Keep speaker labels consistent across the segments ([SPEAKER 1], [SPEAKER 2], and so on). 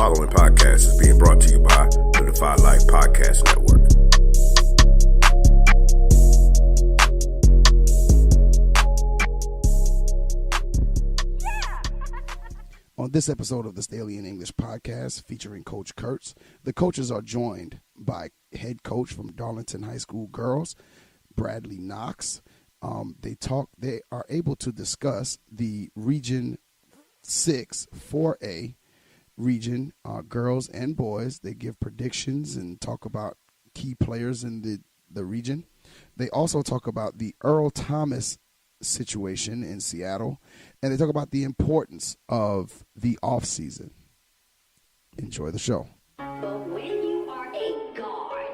[SPEAKER 1] following podcast is being brought to you by the Defy Life Podcast Network.
[SPEAKER 2] On this episode of the Staley in English podcast featuring Coach Kurtz, the coaches are joined by head coach from Darlington High School Girls, Bradley Knox. They are able to discuss the Region 6 4A region, girls and boys. They give predictions and talk about key players in the region. They also talk about the Earl Thomas situation in Seattle, and they talk about the importance of the off season. Enjoy the show.
[SPEAKER 3] But when you are a guard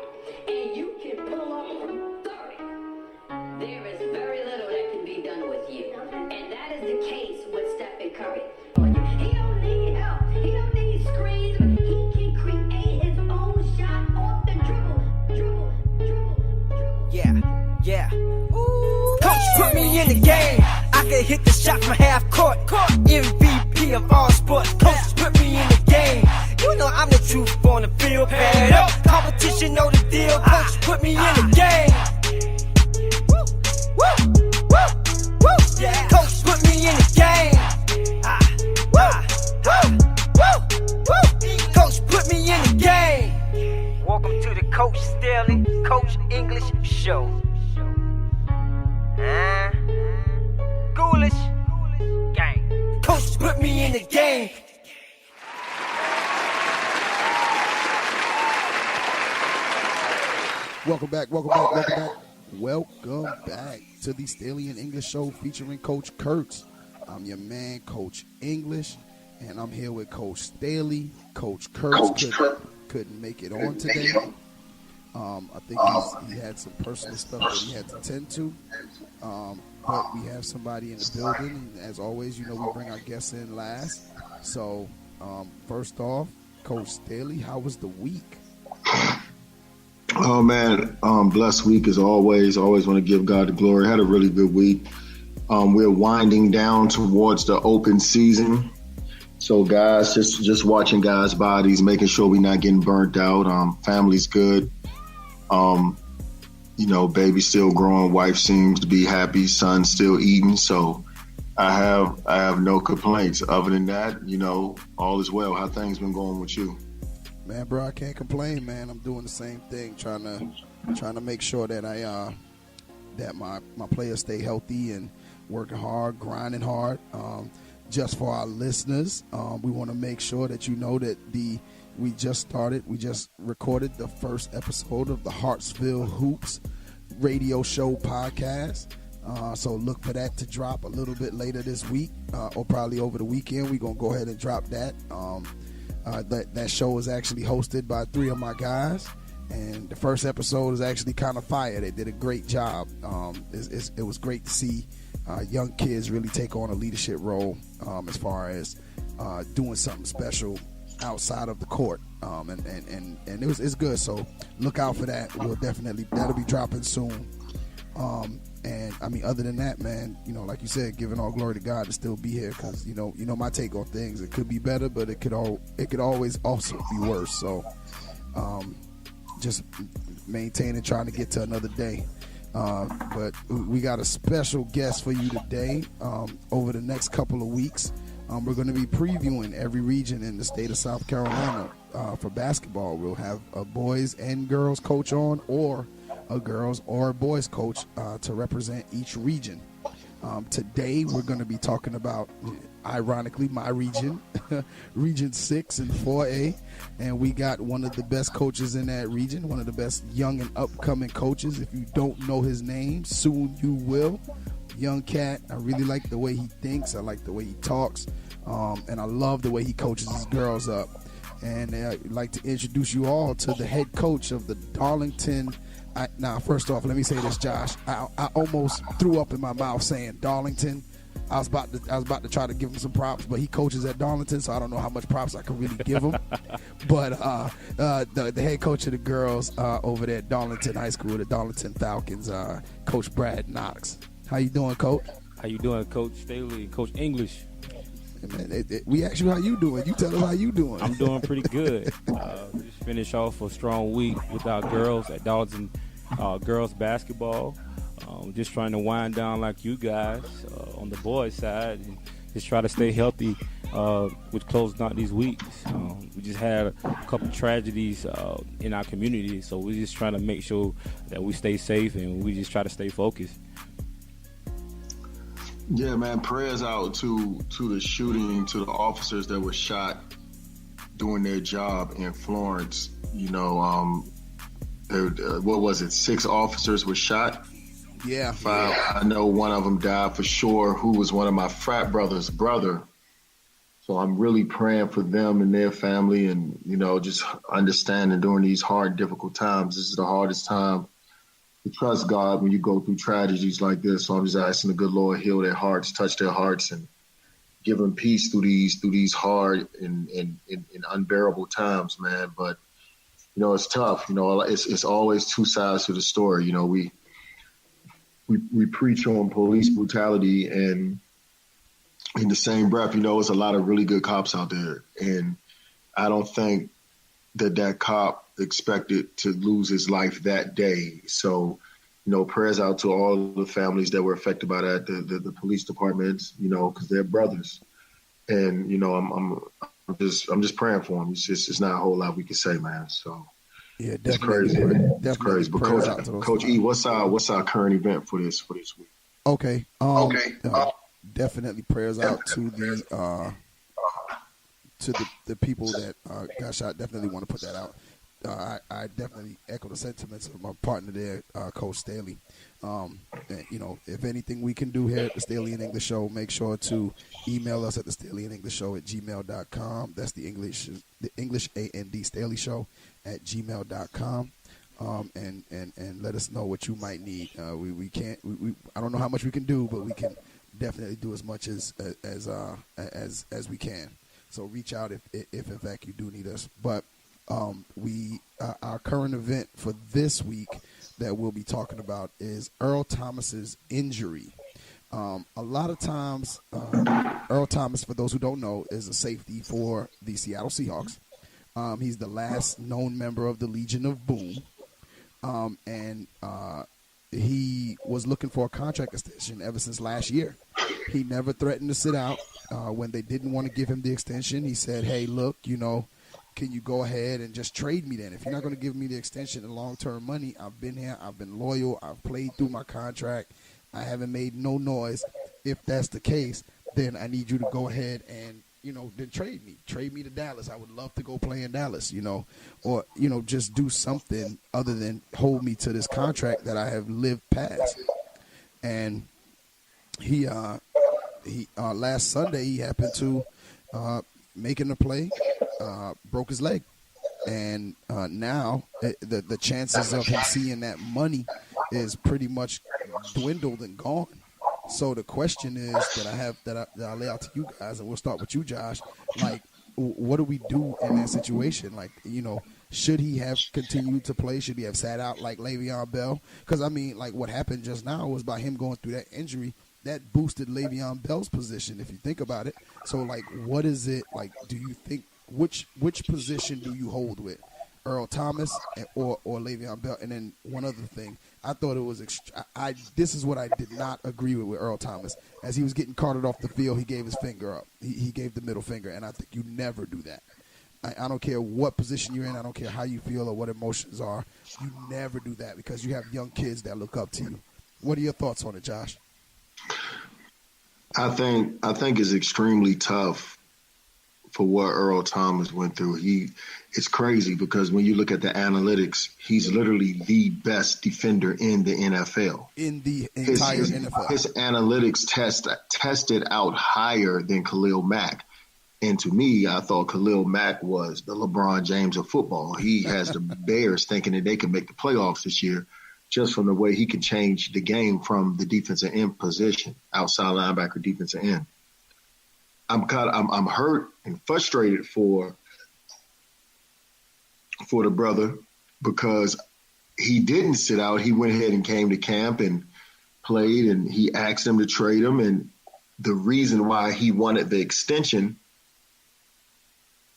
[SPEAKER 3] and you can pull up from 30, there is very little that can be done with you. And that is the case with Stephen Curry. He don't need help. He don't need screens. He can create his own shot off the dribble.
[SPEAKER 4] Yeah. Ooh, Coach put me in the game. I can hit the shot from half court. MVP of all sports. Coach put me in the game. You know I'm the truth on the field. Pad up. Competition know the deal. Coach put me in the game. Woo. Yeah. Coach put me in the game. Coach put me in the game. Welcome to the Coach Staley, Coach English Show. Ghoulish gang. Coach put me in the game.
[SPEAKER 2] Welcome back to the Staley in English Show featuring Coach Kurtz. I'm your man, Coach English, and I'm here with Coach Staley. Coach Kurtz couldn't make it on today. I think he had some personal stuff that he had to tend to. But we have somebody in the building, and as always, you know, we bring our guests in last. So, first off, Coach Staley, how was the week?
[SPEAKER 5] Oh, man, blessed week as always. Always want to give God the glory. Had a really good week. We're winding down towards the open season. So, guys, just watching guys' bodies, making sure we're not getting burnt out. Family's good. You know, baby's still growing, wife seems to be happy, son's still eating. So I have no complaints. Other than that, you know, all is well. How things been going with you?
[SPEAKER 2] Man, bro, I can't complain, man. I'm doing the same thing, trying to make sure that that my players stay healthy and working hard, grinding hard. Just for our listeners, we want to make sure that you know that we just recorded the first episode of the Hartsville Hoops radio show podcast. So look for that to drop a little bit later this week, or probably over the weekend. We're going to go ahead and drop that. That show is actually hosted by three of my guys, and the first episode is actually kind of fire. They did a great job. It was great to see young kids really take on a leadership role as far as doing something special outside of the court, and it's good. So look out for that. That'll be dropping soon. And I mean, other than that, man, you know, like you said, giving all glory to God to still be here, because you know my take on things. It could be better, but it could always also be worse. So just maintaining, trying to get to another day. But we got a special guest for you today. Over the next couple of weeks, we're going to be previewing every region in the state of South Carolina for basketball. We'll have a boys and girls coach on, or a girls or a boys coach to represent each region. Today, we're going to be talking about, ironically, my region, Region 6 and 4A. And we got one of the best coaches in that region, one of the best young and upcoming coaches. If you don't know his name, soon you will. Young cat. I really like the way he thinks. I like the way he talks. And I love the way he coaches his girls up. And I'd like to introduce you all to the head coach of the Darlington. First off, let me say this, Josh. I almost threw up in my mouth saying Darlington. I was about to try to give him some props, but he coaches at Darlington, so I don't know how much props I can really give him. But the head coach of the girls over there at Darlington High School, the Darlington Falcons, Coach Bradley Knox. How you doing, Coach?
[SPEAKER 6] How you doing, Coach Staley, Coach English?
[SPEAKER 2] Man, we asked you how you doing. You tell us how you doing.
[SPEAKER 6] I'm doing pretty good. Just finished off a strong week with our girls at Dodson girls basketball. Just trying to wind down like you guys on the boys' side and just try to stay healthy with closing out these weeks. We just had a couple tragedies in our community, so we're just trying to make sure that we stay safe and we just try to stay focused.
[SPEAKER 5] Yeah, man, prayers out to the shooting, to the officers that were shot doing their job in Florence. You know, what was it? 6 officers were shot.
[SPEAKER 2] Yeah.
[SPEAKER 5] 5. I know one of them died for sure, who was one of my frat brother's brother. So I'm really praying for them and their family, and, you know, just understanding during these hard, difficult times. This is the hardest time to trust God when you go through tragedies like this. So I'm just asking the good Lord heal their hearts, touch their hearts, and give them peace through these hard and unbearable times, man. But, you know, it's tough. You know, it's always two sides to the story. You know, we preach on police brutality, and in the same breath, you know, there's a lot of really good cops out there. And I don't think that cop expected to lose his life that day. So, you know, prayers out to all the families that were affected by that, the police departments, you know, because they're brothers. And, you know, I'm just praying for them. It's not a whole lot we can say, man. So
[SPEAKER 2] yeah,
[SPEAKER 5] it's crazy. Man. It's crazy. But Coach E, what's our current event for this week?
[SPEAKER 2] Okay. Definitely prayers out to the people that got shot. Definitely want to put that out. I definitely echo the sentiments of my partner there, Coach Staley. And, you know, if anything we can do here at the Staley and English Show, make sure to email us at the Staley and English Show at gmail.com. That's the English A&D Staley Show at gmail.com. And let us know what you might need. We can't. I don't know how much we can do, but we can definitely do as much as we can. So reach out if in fact you do need us. But our current event for this week that we'll be talking about is Earl Thomas's injury. A lot of times, Earl Thomas, for those who don't know, is a safety for the Seattle Seahawks. He's the last known member of the Legion of Boom. And he was looking for a contract extension ever since last year. He never threatened to sit out. When they didn't want to give him the extension, he said, hey, look, you know, can you go ahead and just trade me then? If you're not going to give me the extension and long-term money, I've been here, I've been loyal, I've played through my contract, I haven't made no noise. If that's the case, then I need you to go ahead and, you know, then trade me. Trade me to Dallas. I would love to go play in Dallas, you know, or, you know, just do something other than hold me to this contract that I have lived past. And he last Sunday, he happened to making a play, broke his leg. And now the chances of him seeing that money is pretty much dwindled and gone. So the question is that I lay out to you guys, and we'll start with you, Josh. Like, what do we do in that situation? Like, you know, should he have continued to play? Should he have sat out like Le'Veon Bell? Because, I mean, like what happened just now was by him going through that injury, that boosted Le'Veon Bell's position, if you think about it. So, like, what is it? Like, do you think which position do you hold with? Earl Thomas or Le'Veon Bell? And then one other thing, I thought it was this is what I did not agree with Earl Thomas. As he was getting carted off the field, he gave his finger up. He gave the middle finger, and I think you never do that. I don't care what position you're in. I don't care how you feel or what emotions are. You never do that because you have young kids that look up to you. What are your thoughts on it, Josh?
[SPEAKER 5] I think it's extremely tough for what Earl Thomas went through. It's crazy because when you look at the analytics, he's literally the best defender in the NFL.
[SPEAKER 2] In the entire NFL.
[SPEAKER 5] His analytics tested out higher than Khalil Mack. And to me, I thought Khalil Mack was the LeBron James of football. He has the Bears thinking that they can make the playoffs this year just from the way he can change the game from the defensive end position, outside linebacker, defensive end. I'm hurt and frustrated for the brother because he didn't sit out. He went ahead and came to camp and played, and he asked them to trade him, and the reason why he wanted the extension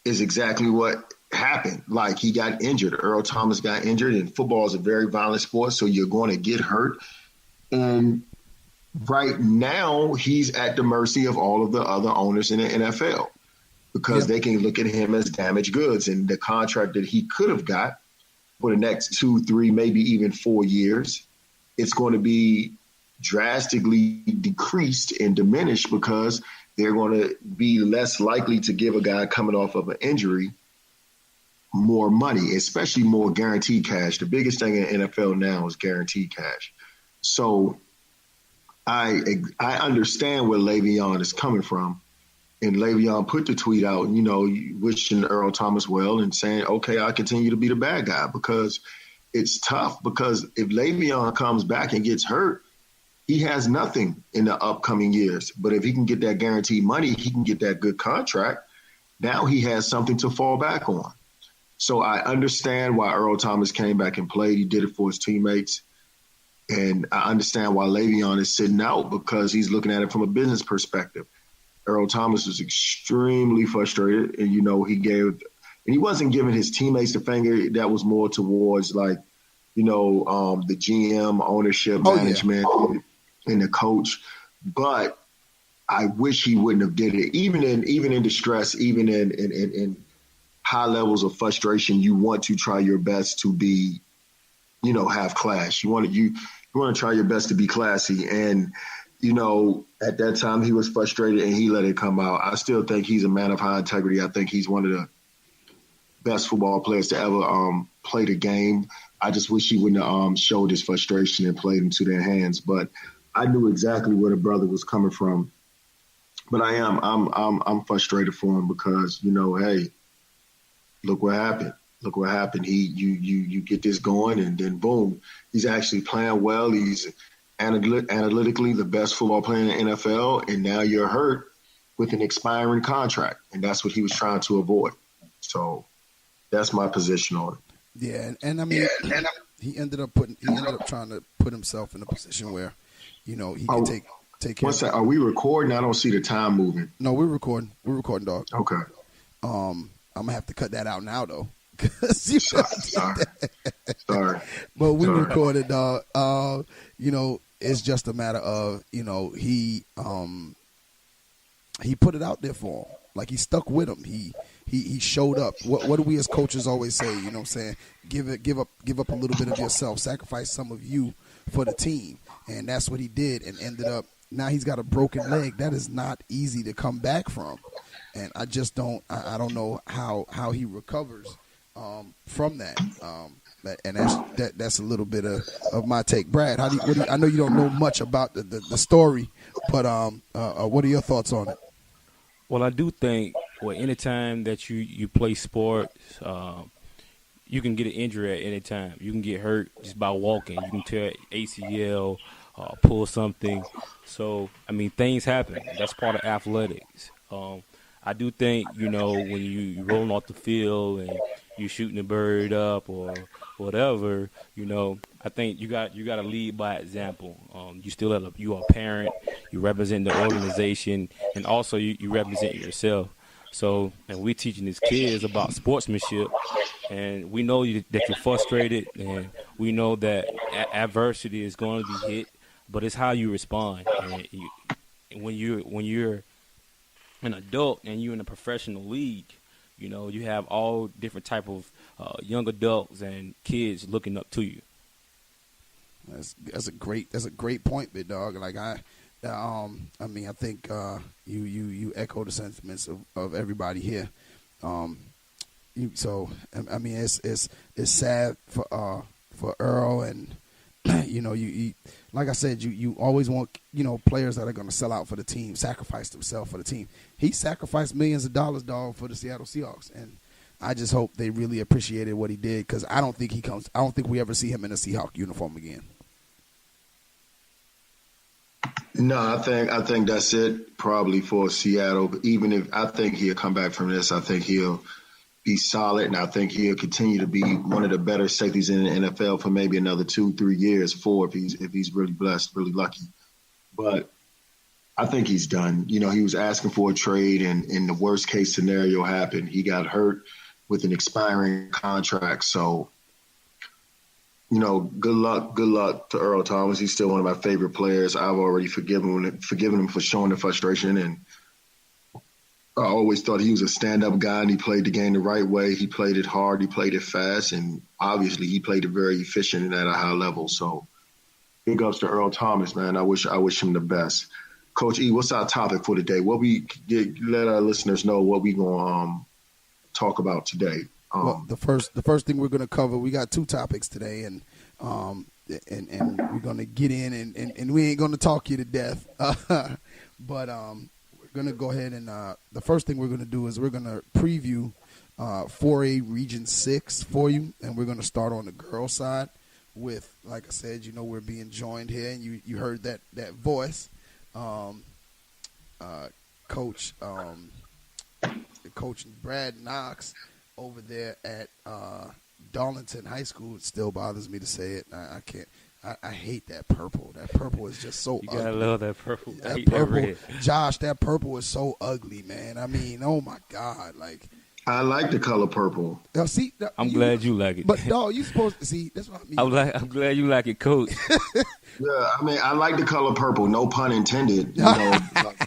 [SPEAKER 5] is exactly what happened. Like, he got injured. Earl Thomas got injured, and football is a very violent sport, so you're going to get hurt. And right now, he's at the mercy of all of the other owners in the NFL because they can look at him as damaged goods. And the contract that he could have got for the next 2, 3, maybe even 4 years, it's going to be drastically decreased and diminished because they're going to be less likely to give a guy coming off of an injury more money, especially more guaranteed cash. The biggest thing in the NFL now is guaranteed cash. So I understand where Le'Veon is coming from. And Le'Veon put the tweet out, wishing Earl Thomas well and saying, okay, I continue to be the bad guy, because it's tough. Because if Le'Veon comes back and gets hurt, he has nothing in the upcoming years. But if he can get that guaranteed money, he can get that good contract. Now he has something to fall back on. So I understand why Earl Thomas came back and played. He did it for his teammates. And I understand why Le'Veon is sitting out, because he's looking at it from a business perspective. Earl Thomas was extremely frustrated. And, he wasn't giving his teammates the finger. That was more towards the GM, ownership, management, and the coach. But I wish he wouldn't have did it. Even in distress, even in high levels of frustration, you want to try your best to be, have class. You want to try your best to be classy. And, at that time he was frustrated and he let it come out. I still think he's a man of high integrity. I think he's one of the best football players to ever play the game. I just wish he wouldn't have showed his frustration and played into their hands. But I knew exactly where the brother was coming from. But I'm frustrated for him because, hey, look what happened. Look what happened. You get this going, and then boom, he's actually playing well. He's analytically the best football player in the NFL, and now you're hurt with an expiring contract, and that's what he was trying to avoid. So that's my position on it.
[SPEAKER 2] Yeah, and I mean, he ended up trying to put himself in a position where, he can take care.
[SPEAKER 5] What's that? Are we recording? I don't see the time moving.
[SPEAKER 2] No, we're recording. We're recording, dog.
[SPEAKER 5] Okay.
[SPEAKER 2] I'm gonna have to cut that out now, though.
[SPEAKER 5] Sorry.
[SPEAKER 2] But we recorded, dog. It's just a matter of, he put it out there for him. Like, he stuck with him. He showed up. What do we as coaches always say? You know what I'm saying? Give up a little bit of yourself. Sacrifice some of you for the team. And that's what he did, and ended up, now he's got a broken leg. That is not easy to come back from. And I just don't know how he recovers from that. And that's a little bit of my take. Brad, I know you don't know much about the story, but what are your thoughts on it?
[SPEAKER 6] Well, I do think, anytime that you play sports, you can get an injury at any time. You can get hurt just by walking. You can tear ACL, pull something. So, things happen. That's part of athletics. I do think, when you rolling off the field and you shooting the bird up or whatever, I think you got to lead by example. You are a parent, you represent the organization, and also you represent yourself. So, and we're teaching these kids about sportsmanship, and we know that you're frustrated, and we know that adversity is going to be hit, but it's how you respond. And when you're an adult and you're in a professional league, you have all different type of young adults and kids looking up to you.
[SPEAKER 2] That's a great point, big dog. Like I think you echo the sentiments of everybody here. It's sad for Earl, and you like I said, you always want players that are going to sell out for the team, sacrifice themselves for the team. He sacrificed millions of dollars, dog, for the Seattle Seahawks, and I just hope they really appreciated what he did, because I don't think we ever see him in a Seahawk uniform again.
[SPEAKER 5] No, I think that's it probably for Seattle. But even if I think he'll come back from this, I think he'll be solid, and I think he'll continue to be one of the better safeties in the NFL for maybe another 2-3 years, 4 if he's really blessed, really lucky. But I think he's done. You know, he was asking for a trade, and in the worst case scenario happened. He got hurt with an expiring contract. So, you know, good luck to Earl Thomas. He's still one of my favorite players. I've already forgiven him for showing the frustration, and I always thought he was a stand-up guy, and he played the game the right way. He played it hard. He played it fast, and obviously he played it very efficient and at a high level. So, big ups to Earl Thomas, man. I wish him the best. Coach E, what's our topic for today? Let our listeners know what we gonna talk about today.
[SPEAKER 2] Well, the first thing we're going to cover, we got two topics today, and we're going to get in, and we ain't going to talk you to death, but we're going to go ahead and the first thing we're going to do is we're going to preview 4A Region 6 for you, and we're going to start on the girls' side with, like I said, you know, we're being joined here, and you heard that voice, Coach Brad Knox over there at Darlington High School. It still bothers me to say it. I can't. I hate that purple. That purple is just so ugly.
[SPEAKER 6] You gotta love that purple.
[SPEAKER 2] That
[SPEAKER 6] I hate
[SPEAKER 2] purple,
[SPEAKER 6] that red.
[SPEAKER 2] Josh, that purple is so ugly, man. I mean, oh my God, like.
[SPEAKER 5] I like the color purple.
[SPEAKER 2] Now, see,
[SPEAKER 6] I'm glad you like it.
[SPEAKER 2] But dog, you supposed to see. That's what I mean.
[SPEAKER 6] I'm glad you like it, Coach.
[SPEAKER 5] Yeah, I mean, I like the color purple. No pun intended. You know,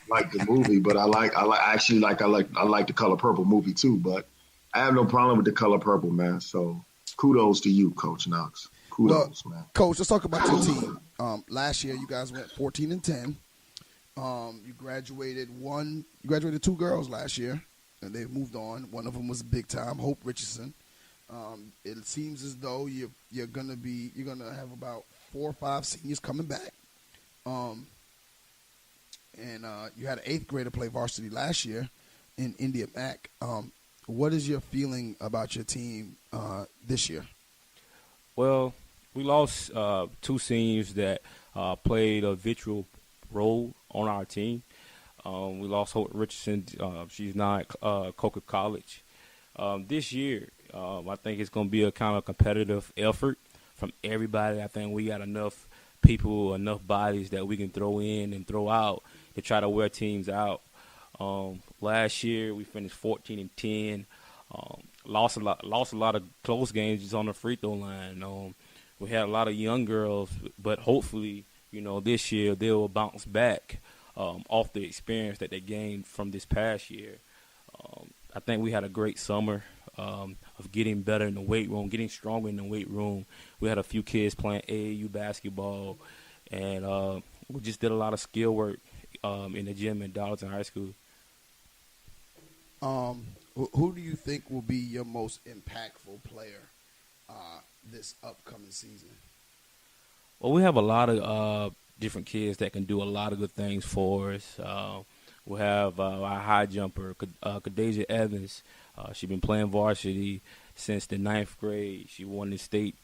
[SPEAKER 5] like the movie, but I like the color purple movie too. But I have no problem with the color purple, man. So kudos to you, Coach Knox. Kudos, man.
[SPEAKER 2] Coach, let's talk about your team. Last year, you guys went 14-10. You graduated 2 girls last year, and they've moved on. One of them was big time, Hope Richardson. It seems as though you're gonna have about 4 or 5 seniors coming back. And you had an 8th grader play varsity last year in India Mac. What is your feeling about your team this year?
[SPEAKER 6] Well, we lost 2 seniors that played a vital role on our team. We lost Hope Richardson. She's now at Coker College. This year, I think it's going to be a kind of competitive effort from everybody. I think we got enough people, enough bodies that we can throw in and throw out to try to wear teams out. Last year, we finished 14-10. Lost a lot of close games just on the free throw line. We had a lot of young girls, but hopefully, you know, this year they will bounce back off the experience that they gained from this past year. I think we had a great summer of getting better in the weight room, getting stronger in the weight room. We had a few kids playing AAU basketball, and we just did a lot of skill work in the gym at Darlington High School.
[SPEAKER 2] Who do you think will be your most impactful player this upcoming season?
[SPEAKER 6] Well, we have a lot of different kids that can do a lot of good things for us. We have our high jumper, Kadasia Evans. She's been playing varsity since the 9th grade. She won the state.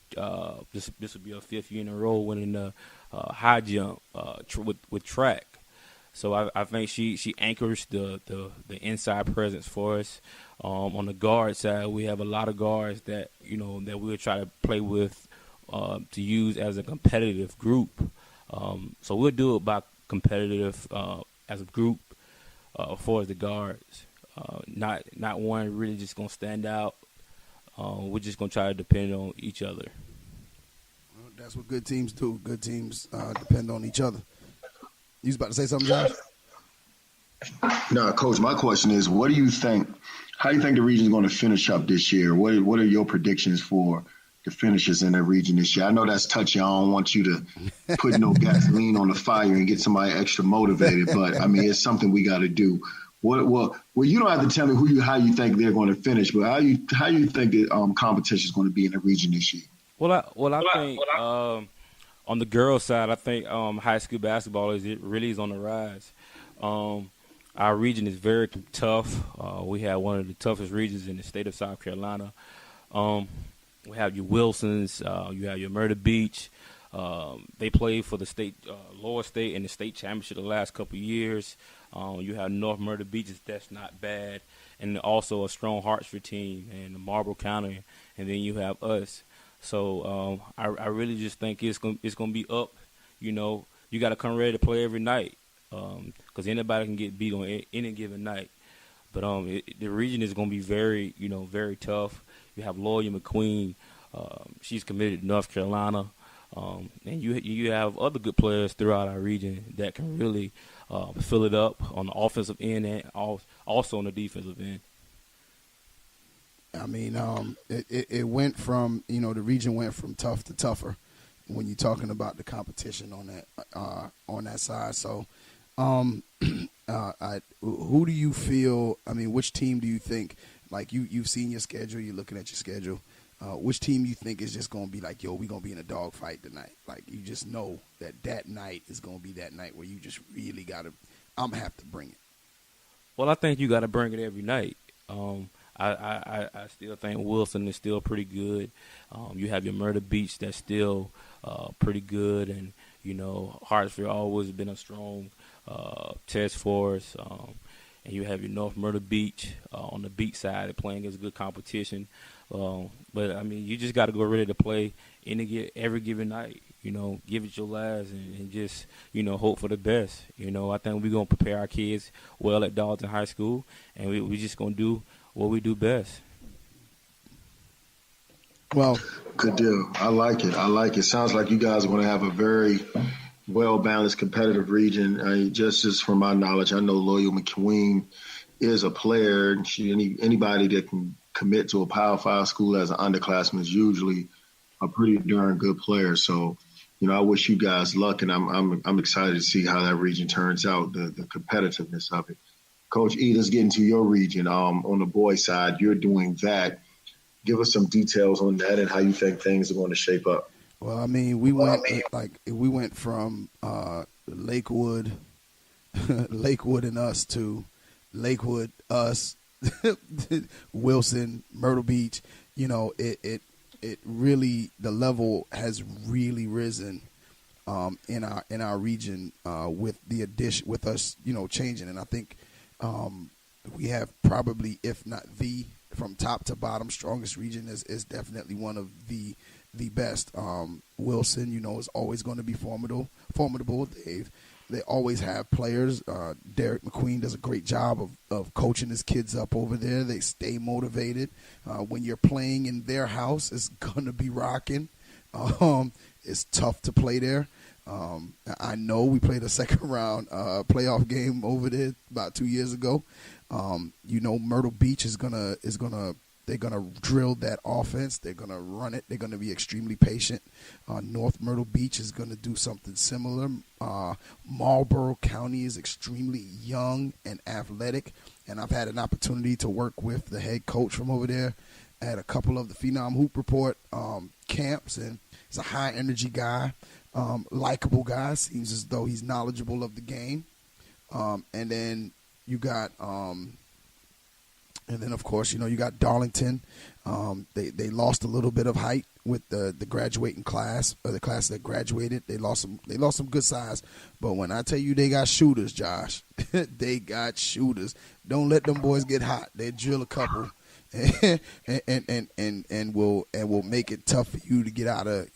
[SPEAKER 6] This will be her 5th year in a row winning the high jump with track. So I think she anchors the inside presence for us. On the guard side, we have a lot of guards that that we'll try to play with to use as a competitive group. So we'll do it by competitive as a group for the guards. Not one really just gonna stand out. We're just gonna try to depend on each other.
[SPEAKER 2] Well, that's what good teams do. Good teams depend on each other. You was about to say something, Josh?
[SPEAKER 5] No, Coach, my question is, what do you think? How do you think the region is going to finish up this year? What are your predictions for the finishers in the region this year? I know that's touchy. I don't want you to put no gasoline on the fire and get somebody extra motivated, but I mean, it's something we got to do. Well, you don't have to tell me how you think they're going to finish, but how you think the competition is going to be in the region this year?
[SPEAKER 6] I think on the girls' side, I think high school basketball is on the rise. Our region is very tough. We have one of the toughest regions in the state of South Carolina. We have your Wilsons. You have your Myrtle Beach. They played for the state, lower state, in the state championship the last couple of years. You have North Myrtle Beach. That's not bad. And also a strong Hartsford team and Marlboro County. And then you have us. So I really just think it's gonna be up. You got to come ready to play every night. because anybody can get beat on any given night. But the region is going to be very, very tough. You have Lawyer McQueen. She's committed to North Carolina. And you have other good players throughout our region that can really fill it up on the offensive end and also on the defensive end.
[SPEAKER 2] I mean, it went from, the region went from tough to tougher when you're talking about the competition on that side. So, who do you feel? I mean, which team do you think? Like you've seen your schedule, you're looking at your schedule. Which team you think is just going to be like, yo, we're going to be in a dogfight tonight? Like, you just know that night is going to be that night where you just really got to, I'm going to have to bring it.
[SPEAKER 6] Well, I think you got to bring it every night. I still think Wilson is still pretty good. You have your Myrtle Beach that's still pretty good. And, Hartsfield always been a strong test for us. And you have your North Myrtle Beach on the beach side playing against good competition. But, I mean, you just got to go ready to play every given night, give it your last and just, hope for the best. I think we're going to prepare our kids well at Darlington High School, and we just going to do what we do best.
[SPEAKER 2] Well,
[SPEAKER 5] good deal. I like it. Sounds like you guys are going to have a very well-balanced competitive region. Just from my knowledge, I know Loyal McQueen is a player. Anybody that can commit to a Power 5 school as an underclassman is usually a pretty darn good player. So, I wish you guys luck, and I'm excited to see how that region turns out, the competitiveness of it. Coach E, let's get into your region. On the boys' side, you're doing that. Give us some details on that and how you think things are going to shape up.
[SPEAKER 2] Well, I mean, we went from Lakewood and us to Lakewood, us, Wilson, Myrtle Beach. It really, the level has really risen in our region with the addition, with us, changing. And I think we have probably, if not the, from top to bottom, strongest region is definitely one of the best. Wilson, is always going to be formidable. They always have players. Derek McQueen does a great job of coaching his kids up over there. They stay motivated. When you're playing in their house, it's going to be rocking. It's tough to play there. I know we played a second round playoff game over there about 2 years ago. Myrtle Beach they're gonna drill that offense. They're gonna run it. They're gonna be extremely patient. North Myrtle Beach is gonna do something similar. Marlborough County is extremely young and athletic, and I've had an opportunity to work with the head coach from over there at a couple of the Phenom Hoop Report camps, and he's a high energy guy, likable guy. Seems as though he's knowledgeable of the game. And then you got and then, of course, you got Darlington. They lost a little bit of height with the graduating class, or the class that graduated. They lost some good size. But when I tell you they got shooters, Josh, they got shooters. Don't let them boys get hot. They drill a couple, and will make it tough for you to get out of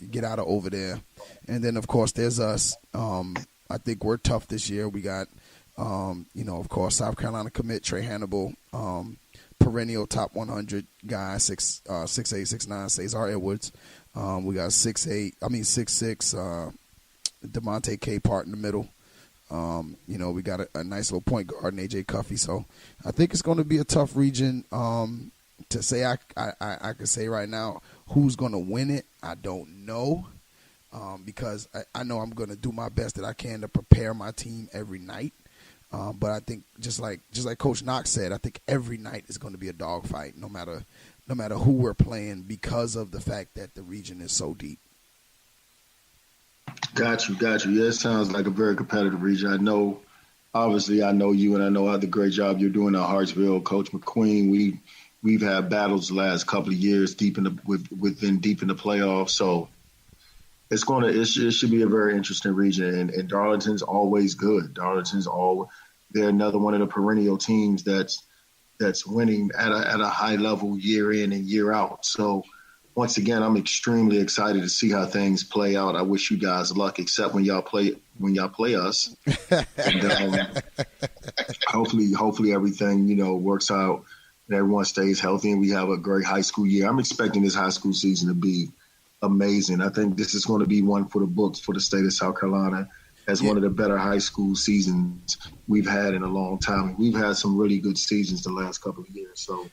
[SPEAKER 2] over there. And then, of course, there's us. I think we're tough this year. We got, of course, South Carolina commit Trey Hannibal. Perennial top 100 guy, 6'8", 6'9", Cesar Edwards. We got 6'6", DeMonte K. Part in the middle. We got a nice little point guard in A.J. Cuffey. So I think it's going to be a tough region. To say I could say right now who's going to win it, I don't know, because I know I'm going to do my best that I can to prepare my team every night. But I think just like Coach Knox said, I think every night is going to be a dogfight, no matter who we're playing, because of the fact that the region is so deep. Got you.
[SPEAKER 5] Yeah, it sounds like a very competitive region. I know you, and I know how the great job you're doing at Hartsville, Coach McQueen. We've had battles the last couple of years deep in the playoffs, so it should be a very interesting region. And Darlington's always good. They're another one of the perennial teams that's winning at a high level year in and year out. So once again, I'm extremely excited to see how things play out. I wish you guys luck, except when y'all play us. And hopefully everything, works out and everyone stays healthy and we have a great high school year. I'm expecting this high school season to be amazing. I think this is going to be one for the books for the state of South Carolina as one of the better high school seasons we've had in a long time. We've had some really good seasons the last couple of years. So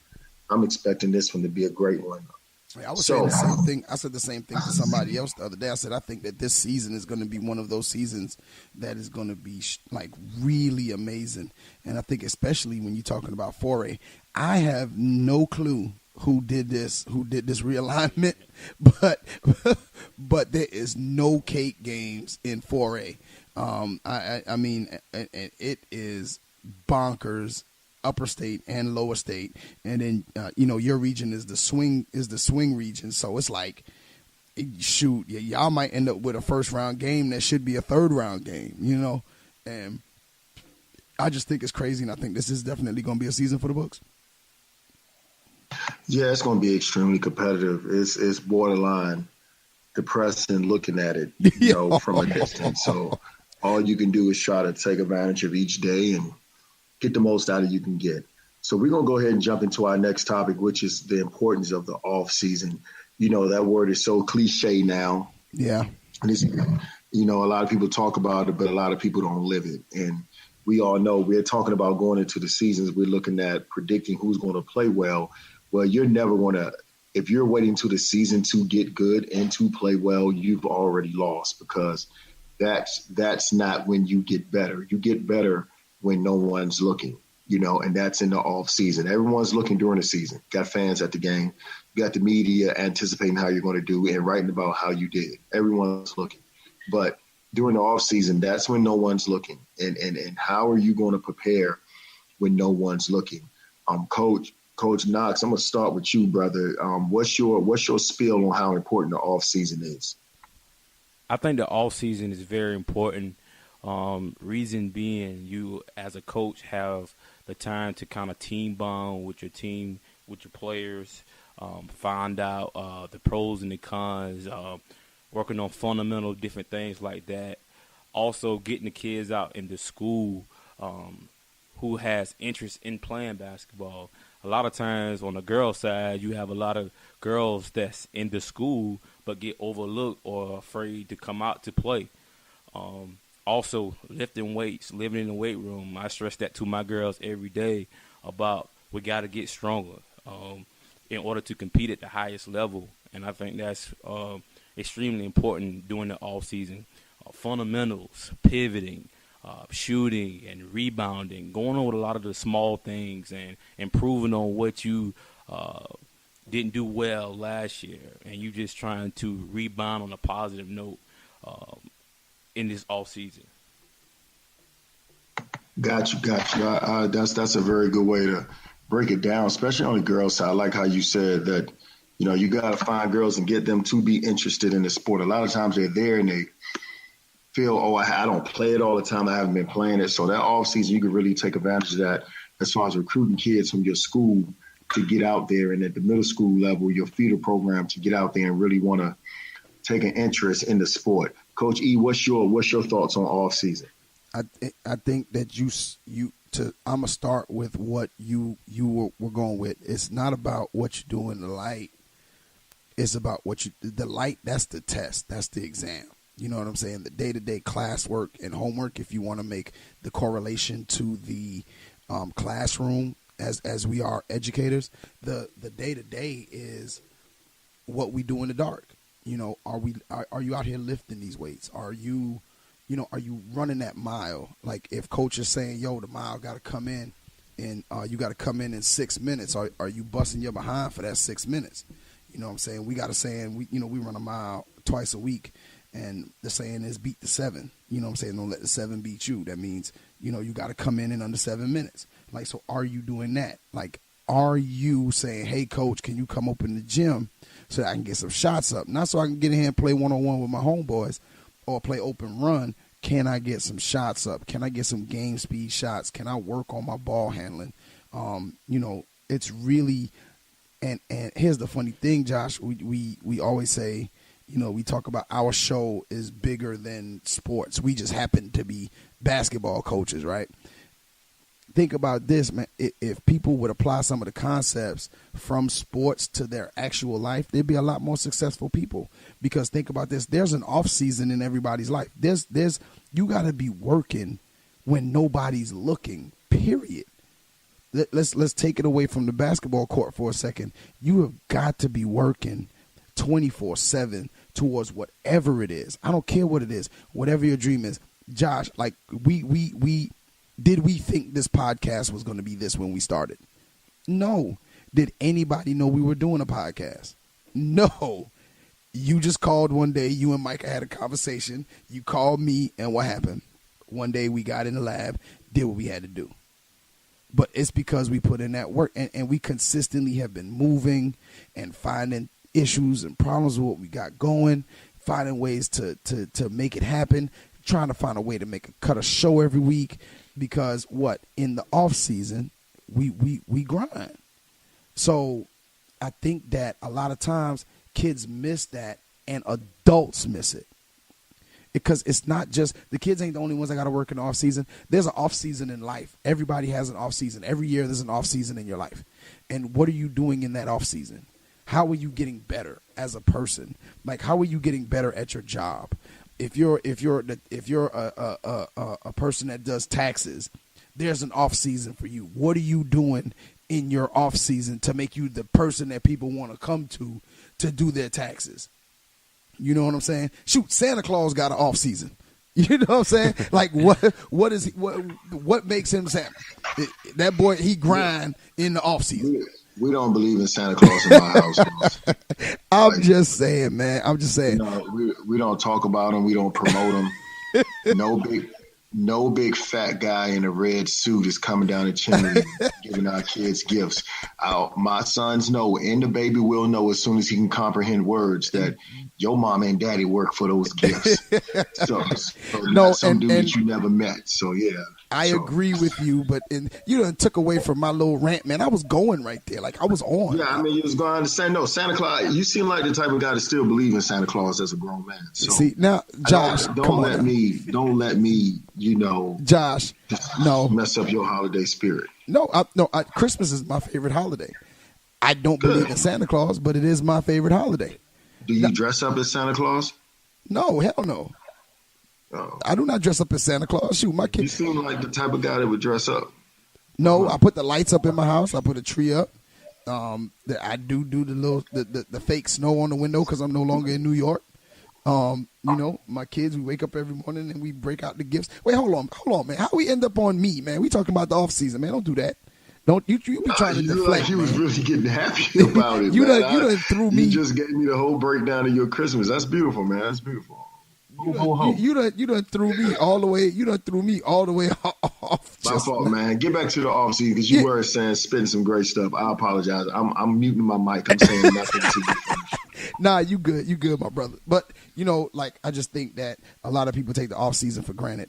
[SPEAKER 5] I'm expecting this one to be a great one.
[SPEAKER 2] I was saying the same thing. I said the same thing to somebody else the other day. I said I think that this season is going to be one of those seasons that is going to be like really amazing. And I think especially when you're talking about 4A, I have no clue who did this realignment, but there is no cake games in 4A. I mean, it is bonkers. Upper state and lower state, and then your region is the swing region, so it's like, shoot, y'all might end up with a first round game that should be a third round game, and I just think it's crazy, and I think this is definitely going to be a season for the books.
[SPEAKER 5] Yeah, it's going to be extremely competitive. It's borderline depressing looking at it, from a distance. So all you can do is try to take advantage of each day and get the most out of you can get. So we're going to go ahead and jump into our next topic, which is the importance of the off season. That word is so cliche now.
[SPEAKER 2] Yeah.
[SPEAKER 5] And it's, a lot of people talk about it, but a lot of people don't live it. And we all know we're talking about going into the seasons. We're looking at predicting who's going to play well. Well, you're never going to, if you're waiting to the season to get good and to play well, you've already lost, because that's not when you get better. You get better when no one's looking, and that's in the off season. Everyone's looking during the season. Got fans at the game. You got the media anticipating how you're going to do and writing about how you did. Everyone's looking. But during the off season, that's when no one's looking. And how are you going to prepare when no one's looking? Coach Knox, I'm going to start with you, brother. What's your spiel on how important the off season is?
[SPEAKER 6] I think the off season is very important. Reason being, you as a coach have the time to kind of team bond with your team, with your players, find out the pros and the cons, working on fundamental different things like that. Also getting the kids out into school who has interest in playing basketball. A lot of times on the girl side, you have a lot of girls that's in the school but get overlooked or afraid to come out to play. Also, lifting weights, living in the weight room. I stress that to my girls every day about we got to get stronger in order to compete at the highest level. And I think that's extremely important during the off season. Fundamentals, pivoting, shooting, and rebounding, going over a lot of the small things and improving on what you didn't do well last year. And you just trying to rebound on a positive note in this off season.
[SPEAKER 5] Got you. That's a very good way to break it down, especially on the girls' side. I like how you said that, you got to find girls and get them to be interested in the sport. A lot of times they're there and they feel, I don't play it all the time. I haven't been playing it. So that off season, you can really take advantage of that as far as recruiting kids from your school to get out there, and at the middle school level, your feeder program to get out there and really want to take an interest in the sport. Coach E, what's your thoughts on off season?
[SPEAKER 2] I think that I'm gonna start with what you were going with. It's not about what you do in the light. It's about the light. That's the test. That's the exam. You know what I'm saying? The day-to-day classwork and homework. If you want to make the correlation to the classroom as we are educators, the day-to-day is what we do in the dark. Are you out here lifting these weights? Are you running that mile? Like if coach is saying, the mile got to come in and you got to come in 6 minutes. Are you busting your behind for that 6 minutes? You know what I'm saying? We got a saying, we run a mile twice a week, and the saying is beat the 7. You know what I'm saying? Don't let the 7 beat you. That means, you got to come in under 7 minutes. Like, so are you doing that? Like, are you saying, hey, coach, can you come up in the gym so that I can get some shots up? Not so I can get in here and play one-on-one with my homeboys or play open run. Can I get some shots up? Can I get some game speed shots? Can I work on my ball handling? It's really And here's the funny thing, Josh. We always say, we talk about our show is bigger than sports. We just happen to be basketball coaches, right? Think about this, man. If people would apply some of the concepts from sports to their actual life, they'd be a lot more successful people. Because think about this. There's an off season in everybody's life. You got to be working when nobody's looking, period. Let's take it away from the basketball court for a second. You have got to be working 24/7 towards whatever it is. I don't care what it is, whatever your dream is. Josh, like did we think this podcast was going to be this when we started? No. Did anybody know we were doing a podcast? No. You just called one day. You and Micah had a conversation. You called me, and what happened? One day we got in the lab, did what we had to do. But it's because we put in that work, and we consistently have been moving and finding issues and problems with what we got going, finding ways to make it happen, trying to find a way to cut a show every week. Because in the off season, we grind. So I think that a lot of times kids miss that and adults miss it. Because it's not just the kids ain't the only ones that got to work in the off season. There's an off season in life. Everybody has an off season. Every year there's an off season in your life. And what are you doing in that off season? How are you getting better as a person? Like, how are you getting better at your job? If you're a person that does taxes, there's an off season for you. What are you doing in your off season to make you the person that people want to come to do their taxes? You know what I'm saying? Shoot, Santa Claus got an off season. You know what I'm saying? Like what makes him Santa? That boy, he grind in the off season.
[SPEAKER 5] We don't believe in Santa Claus in my house.
[SPEAKER 2] I'm just saying, man. I'm just saying.
[SPEAKER 5] We don't talk about him. We don't promote him. No big fat guy in a red suit is coming down the chimney giving our kids gifts. My sons know, and the baby will know as soon as he can comprehend words, that your mom and daddy work for those gifts. So not some dude that you never met. So yeah.
[SPEAKER 2] I agree with you, but you done took away from my little rant, man. I was going right there. Like, I was on.
[SPEAKER 5] Yeah, I mean, you was going to say, no, Santa Claus, you seem like the type of guy to still believe in Santa Claus as a grown man. So
[SPEAKER 2] see, now, Josh,
[SPEAKER 5] don't let me,
[SPEAKER 2] Josh, no,
[SPEAKER 5] mess up your holiday spirit.
[SPEAKER 2] No, Christmas is my favorite holiday. I don't believe in Santa Claus, but it is my favorite holiday.
[SPEAKER 5] Do you dress up as Santa Claus?
[SPEAKER 2] No, hell no.
[SPEAKER 5] Oh.
[SPEAKER 2] I do not dress up as Santa Claus. Shoot, my kids.
[SPEAKER 5] You seem like the type of guy that would dress up.
[SPEAKER 2] No, I put the lights up in my house. I put a tree up. I do the fake snow on the window because I'm no longer in New York. My kids, we wake up every morning and we break out the gifts. Wait, hold on, man. How we end up on me, man? We talking about the off season, man. Don't do that. Don't you be trying to deflect.
[SPEAKER 5] Like you was really getting happy about it.
[SPEAKER 2] you done threw me.
[SPEAKER 5] You just gave me the whole breakdown of your Christmas. That's beautiful, man. That's beautiful.
[SPEAKER 2] You done threw me all the way. You done threw me all the way off.
[SPEAKER 5] My fault, man. Get back to the off season because you were spitting some great stuff. I apologize. I'm muting my mic. I'm saying nothing to you.
[SPEAKER 2] Nah, you good, my brother. But I just think that a lot of people take the off season for granted.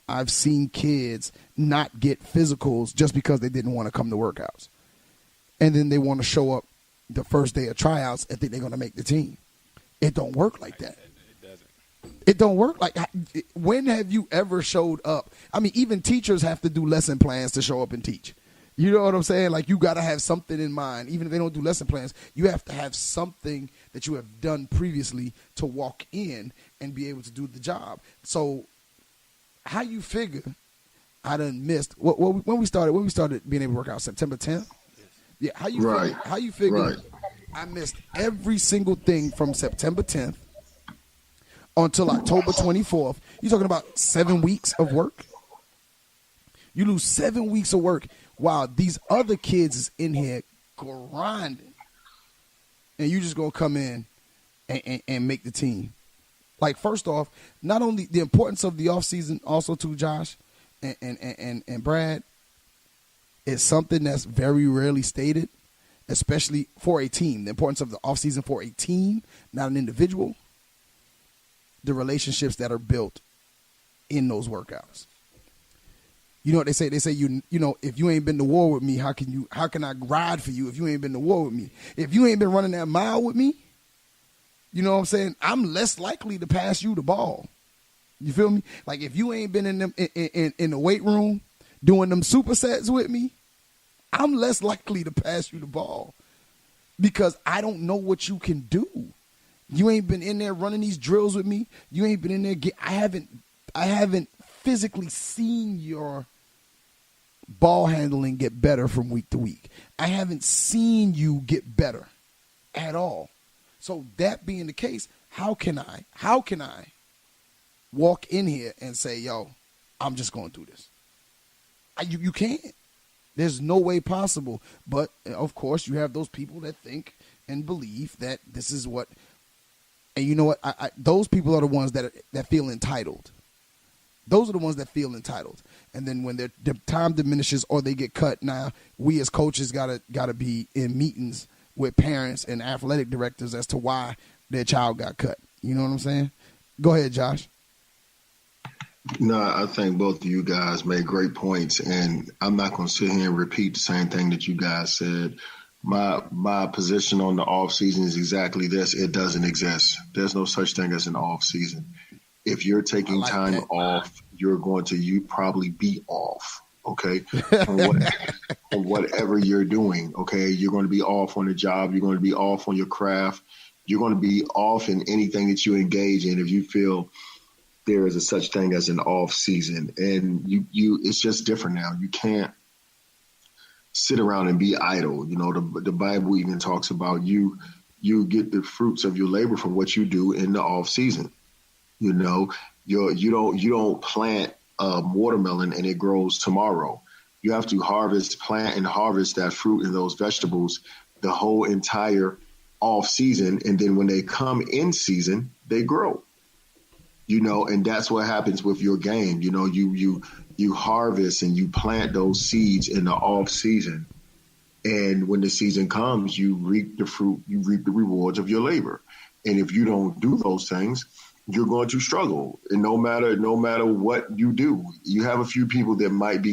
[SPEAKER 2] I've seen kids not get physicals just because they didn't want to come to workouts, and then they want to show up the first day of tryouts and think they're going to make the team. It don't work like that. It don't work like. When have you ever showed up? I mean, even teachers have to do lesson plans to show up and teach. You know what I'm saying? Like, you got to have something in mind. Even if they don't do lesson plans, you have to have something that you have done previously to walk in and be able to do the job. So how you figure I done missed when we started being able to work out September 10th? Yeah, how you figure I missed every single thing from September 10th until October 24th. You're talking about 7 weeks of work? You lose 7 weeks of work while these other kids is in here grinding. And you just going to come in and make the team. Like, first off, not only the importance of the offseason also to Josh and Brad is something that's very rarely stated, especially for a team. The importance of the offseason for a team, not an individual. The relationships that are built in those workouts. You know what they say? They say you know, if you ain't been to war with me, how can I ride for you if you ain't been to war with me? If you ain't been running that mile with me, you know what I'm saying? I'm less likely to pass you the ball. You feel me? Like if you ain't been in them in the weight room doing them supersets with me, I'm less likely to pass you the ball because I don't know what you can do. You ain't been in there running these drills with me. You ain't been in there. I haven't physically seen your ball handling get better from week to week. I haven't seen you get better at all. So that being the case, how can I walk in here and say, yo, I'm just going to do this? You can't. There's no way possible. But, of course, you have those people that think and believe that this is what – and you know what? Those people are the ones that feel entitled. Those are the ones that feel entitled. And then when their time diminishes or they get cut, now we as coaches gotta be in meetings with parents and athletic directors as to why their child got cut. You know what I'm saying? Go ahead, Josh.
[SPEAKER 5] No, I think both of you guys made great points, and I'm not going to sit here and repeat the same thing that you guys said. My position on the off season is exactly this. It doesn't exist. There's no such thing as an off season. If you're taking time off, you're going to you probably be off, okay, from whatever you're doing, okay? You're going to be off on the job. You're going to be off on your craft. You're going to be off in anything that you engage in if you feel there is a such thing as an off season. And you it's just different now. You can't sit around and be idle. You know, the Bible even talks about you get the fruits of your labor from what you do in the off season. You know, you don't plant a watermelon and it grows tomorrow. You have to plant and harvest that fruit and those vegetables the whole entire off season, and then when they come in season, they grow. You know, and that's what happens with your game. You know, you harvest and you plant those seeds in the off season, and when the season comes, you reap the fruit, you reap the rewards of your labor. And if you don't do those things, you're going to struggle. And no matter what you do, you have a few people that might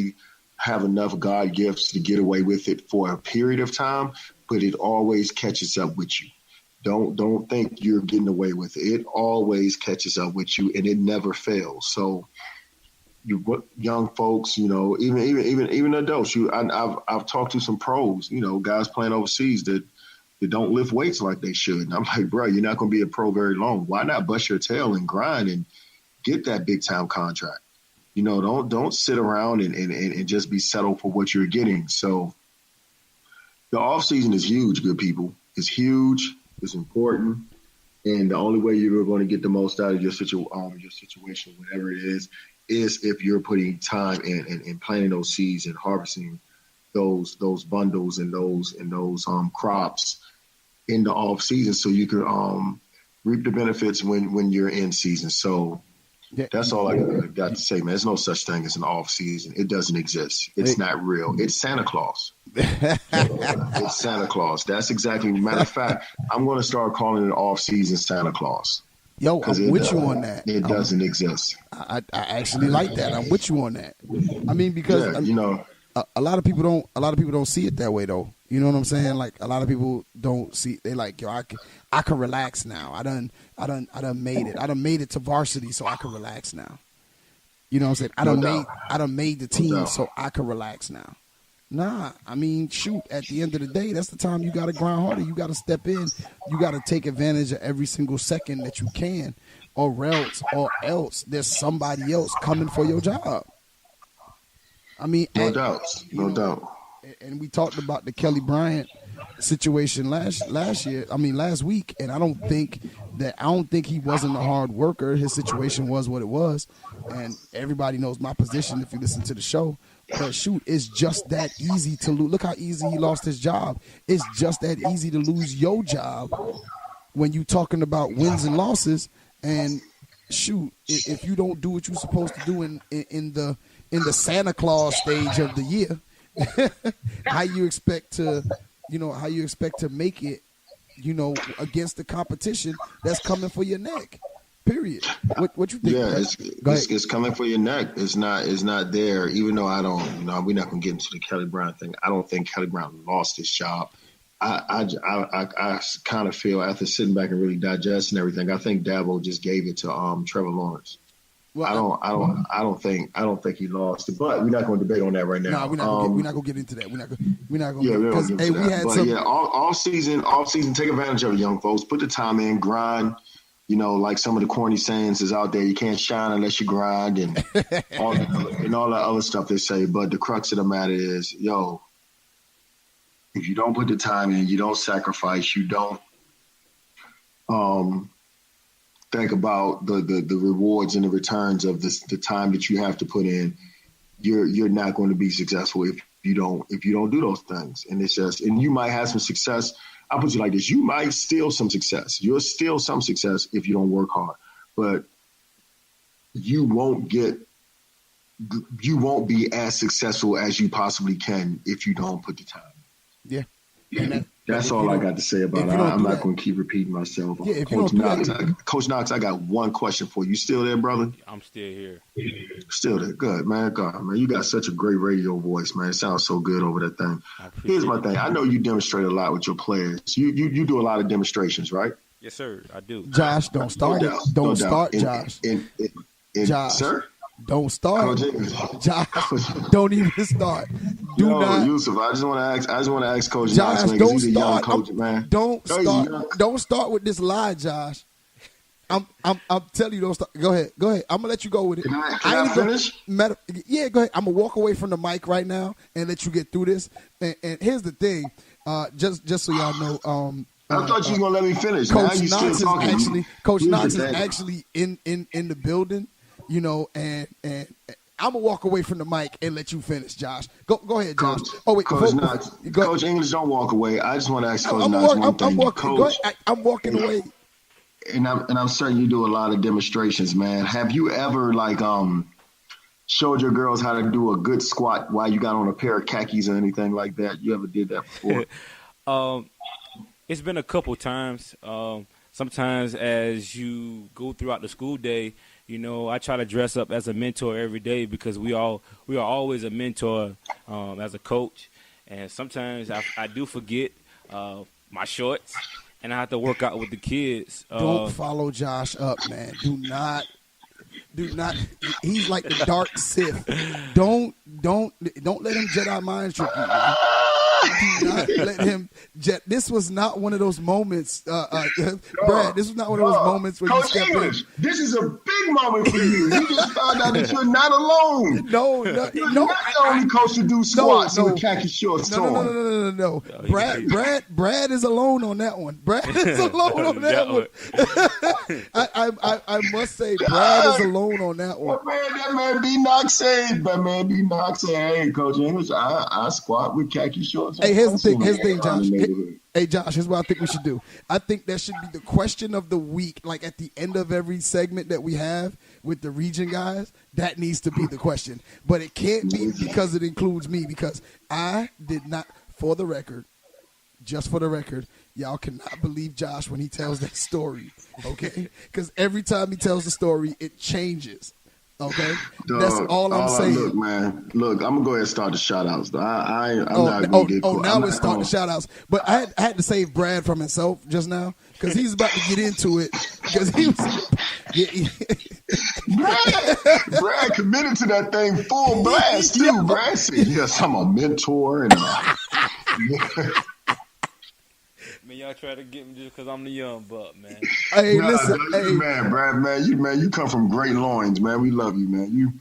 [SPEAKER 5] have enough God gifts to get away with it for a period of time, but it always catches up with you. Don't think you're getting away with it. It always catches up with you, and it never fails. So, you young folks, you know, even adults. I've talked to some pros, you know, guys playing overseas that don't lift weights like they should. And I'm like, bro, you're not going to be a pro very long. Why not bust your tail and grind and get that big time contract? You know, don't sit around and just be settled for what you're getting. So the off season is huge, good people. It's huge. It's important. And the only way you're going to get the most out of your situation, whatever it is if you're putting time in planting those seeds and harvesting those bundles and those crops in the off season, so you can reap the benefits when you're in season. So that's all I got to say, man. There's no such thing as an off season. It doesn't exist. It's not real. It's Santa Claus. It's Santa Claus. That's exactly. Matter of fact, I'm going to start calling it off season Santa Claus.
[SPEAKER 2] Yo, I'm with you on that.
[SPEAKER 5] It doesn't exist.
[SPEAKER 2] I actually like that. I'm with you on that. I mean, because
[SPEAKER 5] you know,
[SPEAKER 2] a lot of people don't see it that way though. You know what I'm saying? Like a lot of people don't see. They like, yo, I can relax now. I done made it. I done made it to varsity, so I can relax now. You know what I'm saying? I done made the team, so I can relax now. Nah, I mean, shoot. At the end of the day, that's the time you got to grind harder. You got to step in. You got to take advantage of every single second that you can, or else there's somebody else coming for your job. I mean,
[SPEAKER 5] no doubt.
[SPEAKER 2] And we talked about the Kelly Bryant situation last week, and I don't think he wasn't a hard worker. His situation was what it was, and everybody knows my position if you listen to the show. But shoot, it's just that easy to lose. Look how easy he lost his job. It's just that easy to lose your job when you're talking about wins and losses. And shoot, if you don't do what you're supposed to do in the Santa Claus stage of the year, how you expect to make it, against the competition that's coming for your neck. Period. What you think?
[SPEAKER 5] Yeah,
[SPEAKER 2] Go ahead.
[SPEAKER 5] it's coming for your neck. It's not there. Even though I don't, we're not gonna get into the Kelly Brown thing. I don't think Kelly Brown lost his job. I kind of feel after sitting back and really digesting everything, I think Dabo just gave it to Trevor Lawrence. Well, I don't think he lost it, but we're not going to debate on that right now.
[SPEAKER 2] No, we're not going to get into that. We're not going.
[SPEAKER 5] Yeah, we're not going to get into that.
[SPEAKER 2] We had
[SPEAKER 5] but
[SPEAKER 2] some.
[SPEAKER 5] Yeah, all season, take advantage of it, young folks. Put the time in, grind. Like some of the corny sayings is out there. You can't shine unless you grind, and all that other stuff they say. But the crux of the matter is, if you don't put the time in, you don't sacrifice, you don't think about the rewards and the returns of the time that you have to put in, you're not going to be successful if you don't do those things. And it's just, and you might have some success. I'll put it like this: you might steal some success. You'll steal some success if you don't work hard, but you won't be as successful as you possibly can if you don't put the time.
[SPEAKER 2] Yeah.
[SPEAKER 5] That's all I got to say about it. I'm not going to keep repeating myself.
[SPEAKER 2] Yeah,
[SPEAKER 5] Coach Knox, I got one question for you. You still there, brother?
[SPEAKER 6] I'm still here.
[SPEAKER 5] Still there. Good, man. God, man, you got such a great radio voice, man. It sounds so good over that thing. Here's my thing. I know you demonstrate a lot with your players. You do a lot of demonstrations, right?
[SPEAKER 6] Yes, sir. I do.
[SPEAKER 2] Josh, don't start it. Don't start, Josh. Josh,
[SPEAKER 5] sir?
[SPEAKER 2] Don't start. Josh, don't even start. Do not.
[SPEAKER 5] Yusuf, I just want to ask Coach
[SPEAKER 2] Josh,
[SPEAKER 5] Knox, man,
[SPEAKER 2] don't
[SPEAKER 5] he's a young
[SPEAKER 2] start.
[SPEAKER 5] coach, man.
[SPEAKER 2] Don't start with this lie, Josh. I'm telling you, don't start. Go ahead. I'm gonna let you go with it.
[SPEAKER 5] Can I finish?
[SPEAKER 2] Yeah, go ahead. I'm gonna walk away from the mic right now and let you get through this. And here's the thing, just so y'all know.
[SPEAKER 5] I thought you were gonna let me finish.
[SPEAKER 2] Coach
[SPEAKER 5] now
[SPEAKER 2] Knox is
[SPEAKER 5] talking.
[SPEAKER 2] actually in the building. And I'm gonna walk away from the mic and let you finish, Josh. Go ahead, Josh.
[SPEAKER 5] Coach Knox. Coach English, don't walk away. I just want to ask Coach Knox one thing.
[SPEAKER 2] I'm walking away.
[SPEAKER 5] And I'm certain you do a lot of demonstrations, man. Have you ever showed your girls how to do a good squat while you got on a pair of khakis or anything like that? You ever did that before?
[SPEAKER 6] It's been a couple times. Sometimes as you go throughout the school day, I try to dress up as a mentor every day because we are always a mentor as a coach. And sometimes I do forget my shorts, and I have to work out with the kids.
[SPEAKER 2] Don't follow Josh up, man. Do not. He's like the dark Sith. Don't let him Jedi mind trick you, man. Do not let him this was not one of those moments, Brad. This was not one of those moments where
[SPEAKER 5] Coach
[SPEAKER 2] you step
[SPEAKER 5] English,
[SPEAKER 2] in.
[SPEAKER 5] this is a big moment for you. You just found out that you're not alone.
[SPEAKER 2] No.
[SPEAKER 5] You're not the only coach to do squats with khaki shorts on.
[SPEAKER 2] No. Brad is alone on that one. Brad is alone on that one. I must say, Brad is alone on that one.
[SPEAKER 5] That man B Knox said, hey, Coach English, I squat with khaki shorts.
[SPEAKER 2] Hey, here's the thing, Josh. Hey, Josh, here's what I think we should do. I think that should be the question of the week, like at the end of every segment that we have with the region guys. That needs to be the question. But it can't be because it includes me, because I did not, just for the record, y'all cannot believe Josh when he tells that story, okay? Because every time he tells the story, it changes. Okay, that's all I'm saying.
[SPEAKER 5] Look, man. Look, I'm gonna go ahead and start the shout-outs. I'm not gonna get caught.
[SPEAKER 2] Now let's start the shout-outs. But I had to save Brad from himself just now because he's about to get into it. Because he was,
[SPEAKER 5] Brad committed to that thing full blast too. Brad said, "Yes, I'm a mentor." And
[SPEAKER 6] man, y'all try to get me just because I'm the young buck, man.
[SPEAKER 2] Hey, listen,
[SPEAKER 5] man, Brad, you come from great loins, man. We love you, man. You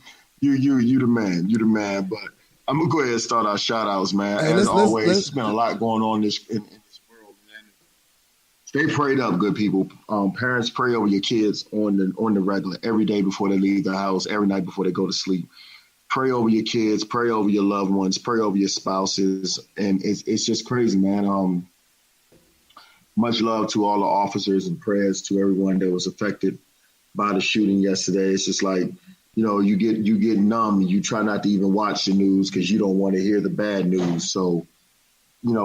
[SPEAKER 5] the man. You the man. But I'm gonna go ahead and start our shout outs, man.
[SPEAKER 2] Hey,
[SPEAKER 5] as always, there's been a lot going on in this world, man. Stay prayed up, good people. Parents, pray over your kids on the regular, every day before they leave the house, every night before they go to sleep. Pray over your kids, pray over your loved ones, pray over your spouses, and it's just crazy, man. Much love to all the officers and prayers to everyone that was affected by the shooting yesterday. It's just like, you get numb. You try not to even watch the news because you don't want to hear the bad news. So,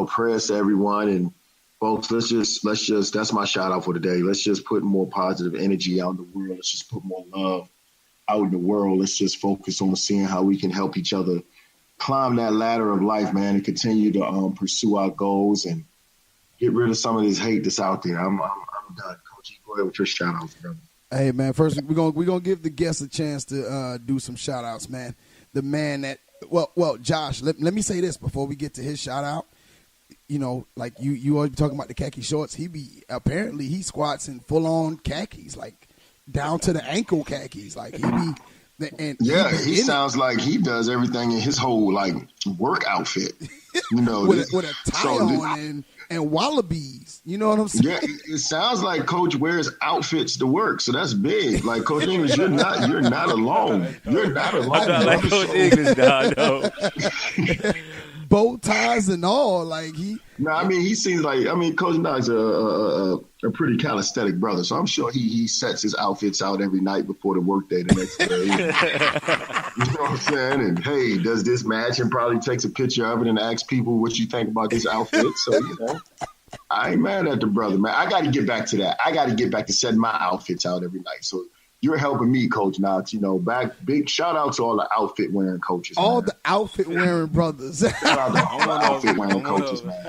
[SPEAKER 5] prayers to everyone. And folks, let's just that's my shout out for today. Let's just put more positive energy out in the world. Let's just put more love out in the world. Let's just focus on seeing how we can help each other climb that ladder of life, man, and continue to pursue our goals and get rid of some of this hate that's out there. I'm done. Coach, go ahead with your shout outs, brother.
[SPEAKER 2] Hey, man, first we're gonna give the guests a chance to do some shout outs, man. The man that well, Josh, let me say this before we get to his shout out. You know, like you always talking about the khaki shorts. He squats in full on khakis, like down to the ankle khakis. Like he
[SPEAKER 5] sounds like he does everything in his whole like work outfit. You know,
[SPEAKER 2] with a tie on and wallabies. You know what I'm saying?
[SPEAKER 5] Yeah, it sounds like Coach wears outfits to work, so that's big. Like Coach English, you're not alone. You're not alone.
[SPEAKER 6] I'm not like Coach English, dog. No.
[SPEAKER 2] Bow ties and all, like he.
[SPEAKER 5] No, I mean he seems like Coach Knox a pretty calisthenic brother, so I'm sure he sets his outfits out every night before the workday the next day. You know what I'm saying? And hey, does this match? And probably takes a picture of it and asks people what you think about this outfit. So you know, I ain't mad at the brother, man. I got to get back to that. I got to get back to setting my outfits out every night. So. You're helping me, Coach Knox. You know, big shout out to all the outfit wearing coaches.
[SPEAKER 2] All
[SPEAKER 5] man.
[SPEAKER 2] the outfit wearing brothers.
[SPEAKER 5] Shout out to all the outfit wearing coaches, man.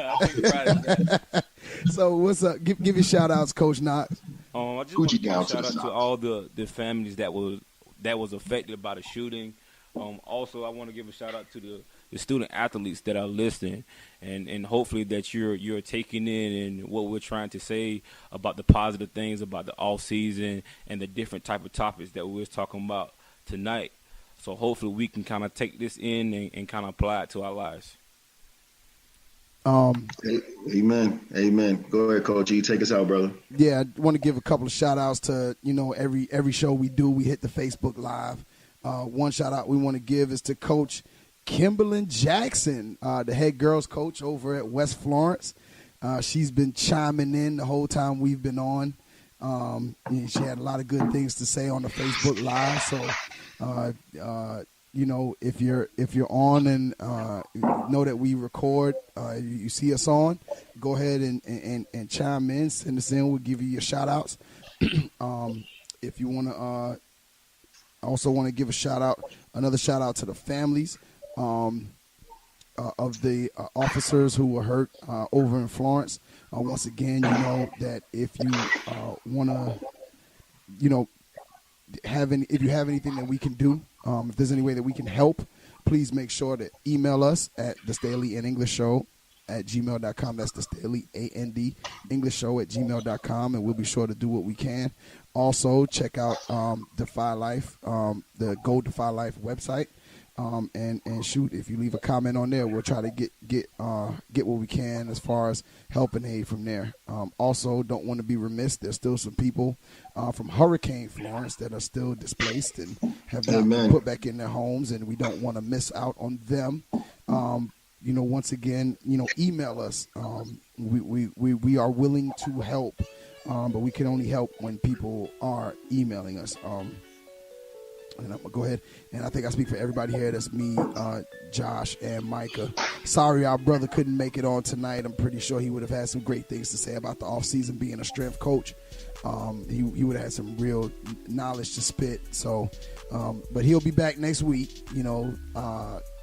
[SPEAKER 2] So what's up? Give your shout outs, Coach Knox.
[SPEAKER 6] I just want to give a shout out to all the families that was affected by the shooting. Also, I want to give a shout out to the student athletes that are listening, and hopefully that you're taking in what we're trying to say about the positive things about the off season and the different type of topics that we was talking about tonight. So hopefully we can kind of take this in and kind of apply it to our lives.
[SPEAKER 5] Amen. Go ahead, Coach. You take us out, brother.
[SPEAKER 2] Yeah, I want to give a couple of shout outs to, you know, every show we do, we hit the Facebook Live. One shout out we want to give is to Coach Kimberlyn Jackson, the head girls coach over at West Florence. She's been chiming in the whole time we've been on. She had a lot of good things to say on the Facebook Live. So, you know, if you're on and know that we record, you see us on, go ahead and chime in, send us in. We'll give you your shout outs. If you want to, also want to give another shout out to the families of the officers who were hurt over in Florence. Once again, you know that if you want to, you know, if you have anything that we can do, if there's any way that we can help, please make sure to email us at the Staley and English Show at gmail.com. That's the Staley A-N-D English Show at gmail.com, and we'll be sure to do what we can. Also, check out Defy Life, the Go Defy Life website. And shoot, if you leave a comment on there, we'll try to get what we can as far as help and aid from there. Also, don't want to be remiss. There's still some people from Hurricane Florence that are still displaced and have not been put back in their homes, and we don't want to miss out on them. You know, once again, you know, email us. We are willing to help, but we can only help when people are emailing us. And I'm going to go ahead, and I think I speak for everybody here. That's me, Josh, and Micah. Sorry our brother couldn't make it on tonight. I'm pretty sure he would have had some great things to say about the offseason being a strength coach. He would have had some real knowledge to spit. So, but he'll be back next week. You know,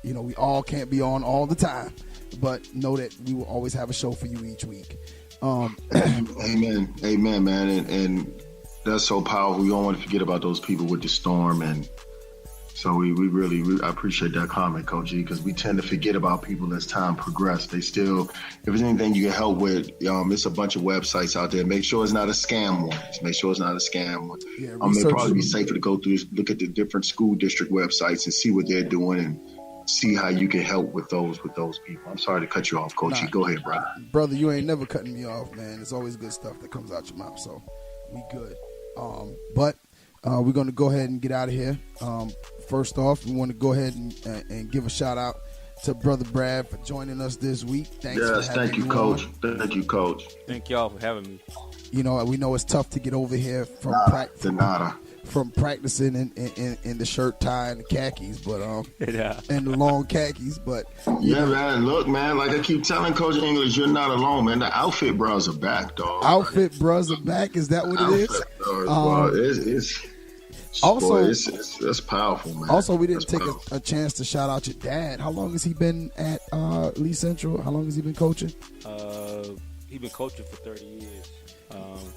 [SPEAKER 2] we all can't be on all the time, but know that we will always have a show for you each week.
[SPEAKER 5] Amen, man, and that's so powerful. We don't want to forget about those people with the storm, and so we really I appreciate that comment, Coach G, because we tend to forget about people as time progresses. They still, if there's anything you can help with, it's a bunch of websites out there. Make sure it's not a scam one. Make sure it's not a scam one.
[SPEAKER 2] Yeah,
[SPEAKER 5] it'd probably be safer to go through, look at the different school district websites and see what they're doing and see how you can help with those people. I'm sorry to cut you off, Coach G. Go ahead, brother.
[SPEAKER 2] Brother, you ain't never cutting me off, man. It's always good stuff that comes out your mouth, so we good. But we're going to go ahead and get out of here. First off, we want to go ahead and give a shout out to Brother Brad for joining us this week.
[SPEAKER 5] Thank you, Coach. Thank you, Coach.
[SPEAKER 6] Thank y'all for having me.
[SPEAKER 2] You know, we know it's tough to get over here from from practicing in the shirt tie and the khakis, but
[SPEAKER 6] Yeah.
[SPEAKER 2] and the long khakis. But
[SPEAKER 5] Yeah, man. Look, man. Like I keep telling Coach English, you're not alone, man. The outfit bras are back, dog.
[SPEAKER 2] outfit bros are back. Is that what it is?
[SPEAKER 5] Outfit bras, it's
[SPEAKER 2] also-
[SPEAKER 5] boy, that's powerful, man.
[SPEAKER 2] Also, we didn't
[SPEAKER 5] That's
[SPEAKER 2] take
[SPEAKER 5] powerful.
[SPEAKER 2] a chance to shout out your dad. How long has he been at Lee Central? How long has he been coaching?
[SPEAKER 6] He's been coaching for 30 years.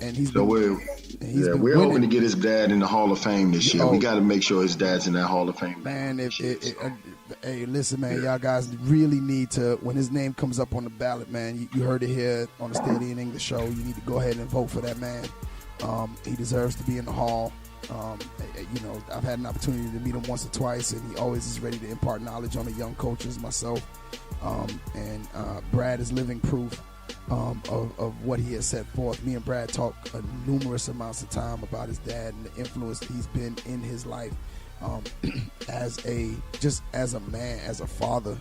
[SPEAKER 2] And he's
[SPEAKER 5] So
[SPEAKER 2] been,
[SPEAKER 5] we're
[SPEAKER 2] been
[SPEAKER 5] hoping
[SPEAKER 2] winning.
[SPEAKER 5] to get his dad in the Hall of Fame this year.
[SPEAKER 2] Oh.
[SPEAKER 5] We got to make sure his dad's in that Hall of Fame.
[SPEAKER 2] Man, hey, listen, man, y'all guys really need to, when his name comes up on the ballot, man, you heard it here on the Staley in English show. You need to go ahead and vote for that man. He deserves to be in the Hall. I've had an opportunity to meet him once or twice, and he always is ready to impart knowledge on the young coaches, myself. Brad is living proof of what he has set forth. Me and Brad talk numerous amounts of time about his dad and the influence that he's been in his life as a man, as a father,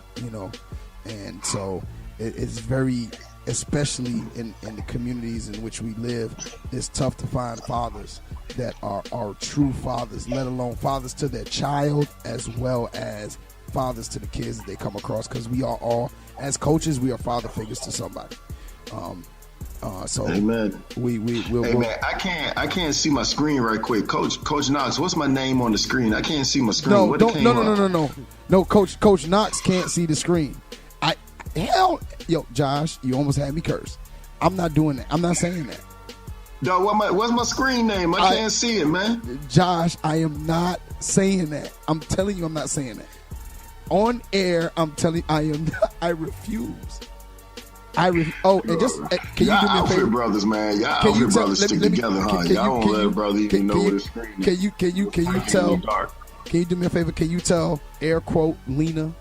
[SPEAKER 2] and so it's very, especially in the communities in which we live, it's tough to find fathers that are true fathers, let alone fathers to their child as well as fathers to the kids that they come across, because we are all, as coaches, we are father figures to somebody. So
[SPEAKER 5] Amen.
[SPEAKER 2] We'll
[SPEAKER 5] Hey man, I can't see my screen right quick. Coach Knox, what's my name on the screen? I can't see my screen.
[SPEAKER 2] No. Coach Knox can't see the screen. Josh, you almost had me cursed. I'm not doing that. I'm not saying that.
[SPEAKER 5] Dog, what's my screen name? I can't see it, man.
[SPEAKER 2] Josh, I am not saying that. I'm telling you, I'm not saying that. On air, I'm telling you, I refuse. And just can you do me a
[SPEAKER 5] outfit
[SPEAKER 2] favor?
[SPEAKER 5] brothers, man. Y'all
[SPEAKER 2] Can you
[SPEAKER 5] outfit
[SPEAKER 2] tell-
[SPEAKER 5] brothers
[SPEAKER 2] let me-
[SPEAKER 5] stick
[SPEAKER 2] let me-
[SPEAKER 5] together, huh?
[SPEAKER 2] can
[SPEAKER 5] Y'all
[SPEAKER 2] you-
[SPEAKER 5] won't let a brother even know what his screen is.
[SPEAKER 2] Can you tell?
[SPEAKER 5] Dark.
[SPEAKER 2] Can you do me a favor? Can you tell air quote Lena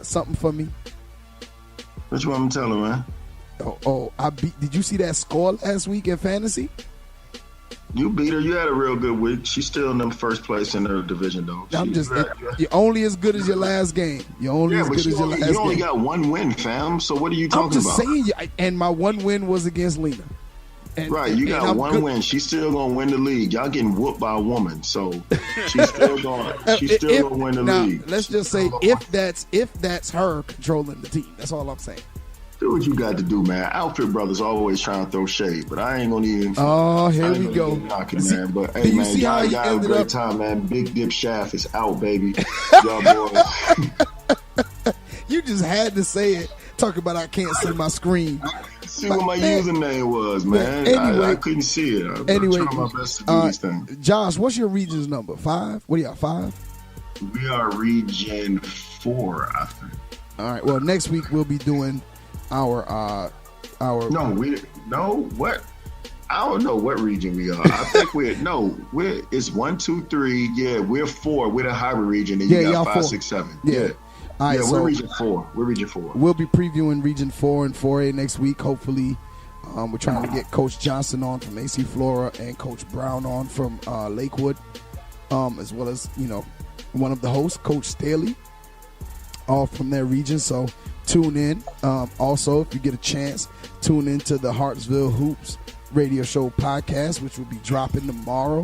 [SPEAKER 2] something for me?
[SPEAKER 5] What you want me to tell her, man?
[SPEAKER 2] Did you see that score last week in fantasy?
[SPEAKER 5] You beat her. You had a real good week. She's still in the first place in her division, though.
[SPEAKER 2] You're only as good as your last game. You're only as good as your last game.
[SPEAKER 5] You only got one win, fam. So what are you talking
[SPEAKER 2] I'm just
[SPEAKER 5] about?
[SPEAKER 2] saying, and my one win was against Lena.
[SPEAKER 5] Right, you got one win. She's still gonna win the league. Y'all getting whooped by a woman, so she's still gonna win the league.
[SPEAKER 2] Let's just say if that's her controlling the team. That's all I'm saying.
[SPEAKER 5] Do what you got to do, man. Outfit brothers always trying to throw shade, but I ain't gonna even.
[SPEAKER 2] Oh, here we go.
[SPEAKER 5] Man. But hey,
[SPEAKER 2] you
[SPEAKER 5] man,
[SPEAKER 2] see how
[SPEAKER 5] y'all
[SPEAKER 2] you
[SPEAKER 5] have a
[SPEAKER 2] ended
[SPEAKER 5] great
[SPEAKER 2] up?
[SPEAKER 5] time, man. Big Dip Shaft is out, baby. Y'all boys.
[SPEAKER 2] You just had to say it. Talk about I can't see my screen.
[SPEAKER 5] See what my username was, man.
[SPEAKER 2] Anyway,
[SPEAKER 5] I couldn't see it. I'm
[SPEAKER 2] Anyway,
[SPEAKER 5] trying my best to do these things.
[SPEAKER 2] Josh, what's your region's number? 5? What do you got? 5?
[SPEAKER 5] We are region 4, I think.
[SPEAKER 2] All right. Well, next week we'll be doing our
[SPEAKER 5] what? I don't know what region we are. I think it's 1, 2, 3. Yeah, we're 4. We're the hybrid region, and you got 5,
[SPEAKER 2] 4.
[SPEAKER 5] 6, 7.
[SPEAKER 2] Yeah. All right,
[SPEAKER 5] we're region 4. We're region 4.
[SPEAKER 2] We'll be previewing region 4 and 4A next week. Hopefully, we're trying to get Coach Johnson on from AC Flora and Coach Brown on from Lakewood, as well as one of the hosts, Coach Staley, all from their region. So tune in. Also, if you get a chance, tune into the Hartsville Hoops Radio Show podcast, which will be dropping tomorrow.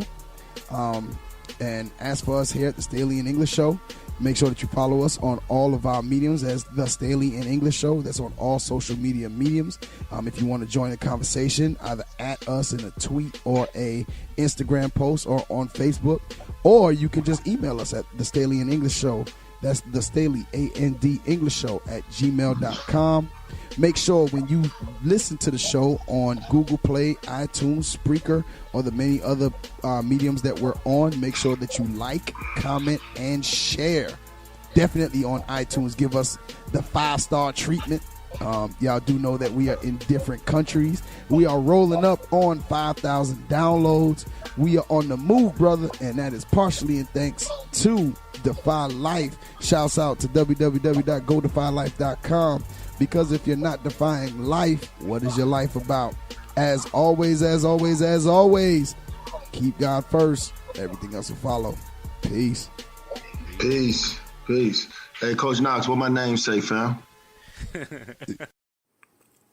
[SPEAKER 2] And as for us here at the Staley in English Show, make sure that you follow us on all of our mediums as the Staley in English Show. That's on all social media mediums. If you want to join the conversation, either at us in a tweet or a Instagram post or on Facebook, or you can just email us at the Staley in English Show. That's the Staley AND English Show at gmail.com. Make sure when you listen to the show on Google Play, iTunes, Spreaker, or the many other mediums that we're on, make sure that you like, comment, and share. Definitely on iTunes, give us the 5-star treatment. Y'all do know that we are in different countries. We are rolling up on 5,000 downloads. We are on the move, brother, and that is partially in thanks to Defy Life. Shouts out to www.godefylife.com, because if you're not defying life, what is your life about? As always, keep God first. Everything else will follow. Peace.
[SPEAKER 5] Peace. Hey, Coach Knox, what my name say, fam?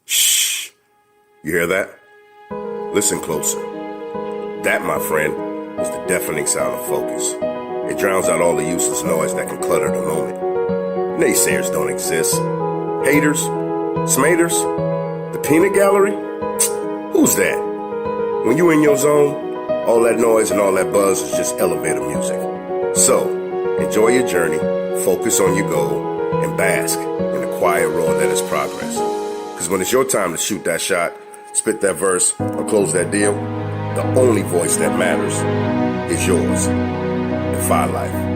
[SPEAKER 1] Shh. You hear that? Listen closer. That, my friend, is the deafening sound of focus. It drowns out all the useless noise that can clutter the moment. Naysayers don't exist. Haters? Smaters? The peanut gallery? Who's that? When you in your zone, all that noise and all that buzz is just elevator music. So, enjoy your journey, focus on your goal, and bask in the quiet roar that is progress. Because when it's your time to shoot that shot, spit that verse, or close that deal, the only voice that matters is yours. Defy life.